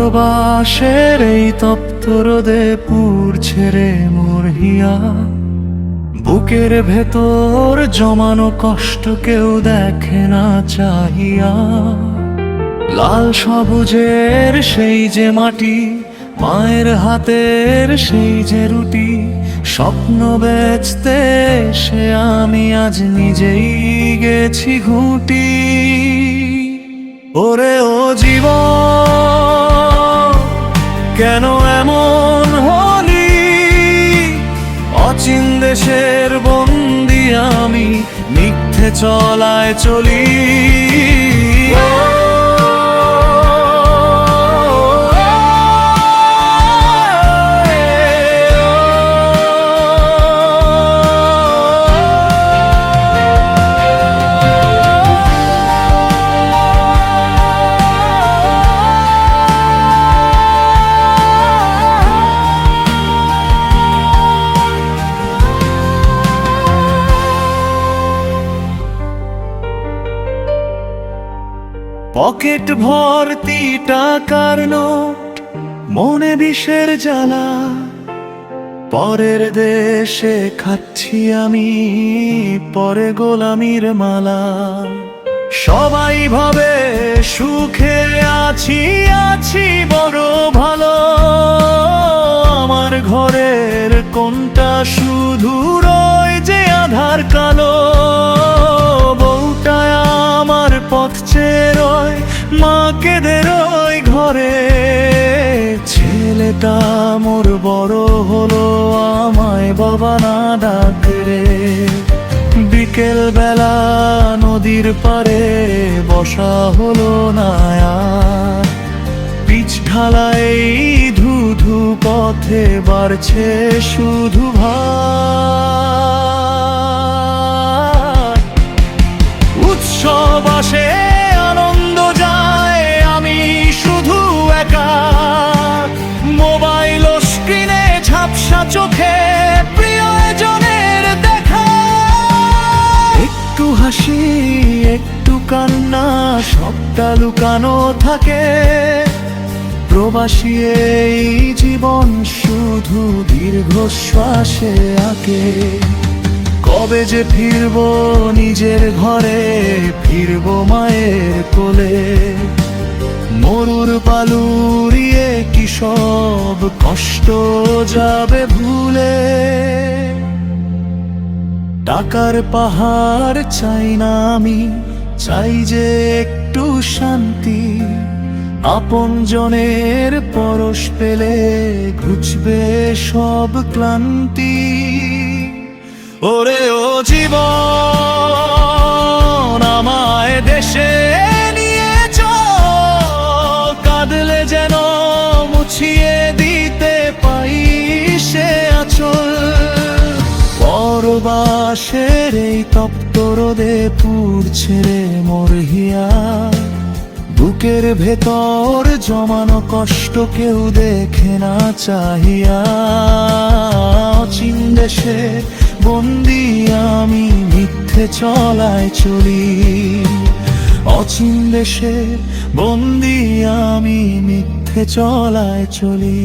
পরবাসের এই তপ্ত রোদে পুড়ছে রে মোর হিয়া, বুকের ভেতর জমানো কষ্ট কেউ দেখে না চাহিয়া। লাল সবুজের সেই যে মাটি, মায়ের হাতের সেই যে রুটি, স্বপ্ন বেচতে সে আমি আজ নিজেই গেছি ঘুঁটি। ওরে ও জীবন কেন এমন হলি, অচিন দেশের বন্দি আমি মিথ্যে চলায় চলি। পকেট ভর্তি টাকার নোট, মনে বিষের জ্বালা, পরের দেশে খাচ্ছি আমি পরে গোলামির মালা। সবাই ভাবে সুখে আছি আছি বড় ভালো, আমার ঘরের কোনটা শুধু রয় যে আধার কালো। বউটা আমার পথ চেয়ে রয়, মা কেঁদে রয় ঘরে, ছেলেটা মোর বড় হলো আমায় বাবা না ডাকরে। বিকেল বেলা নদীর পাড়ে বসা হলো না আর, পিচ ঢালাই ধু ধু পথে বাড়ছে শুধু ভার। উৎসব আসে আনন্দ যায়, আমি শুধু একা, মোবাইল ও স্ক্রিনে ঝাপসা চোখে প্রিয়জনের দেখা। একটু হাসি একটু কান্না সবটা লুকানো থাকে, প্রবাসী এই জীবন শুধু দীর্ঘশ্বাসে আঁকে। কবে যে ফিরবো নিজের ঘরে, ফিরবো মায়ের কোলে, মরুর পালুরিয়ে কি সব কষ্ট যাবে ভুলে। টাকার পাহাড় চাই না আমি, চাই যে একটু শান্তি, আপন জনের পরশ পেলে ঘুচবে সব ক্লান্তি। ওরে ও জীবন আমায় দেশে নিয়ে চল, কাঁদলে যেন মুছিয়ে দিতে পাই সে আঁচল। পরবাসের এই তপ্ত রোদে পুড়ছে রে মোর হিয়া, বুকের ভেতর জমানো কষ্ট কেউ দেখে না চাহিয়া। অচিন দেশে বন্দি আমি মিথ্যে চলায় চলি, অচিন দেশে বন্দি আমি মিথ্যে চলায় চলি।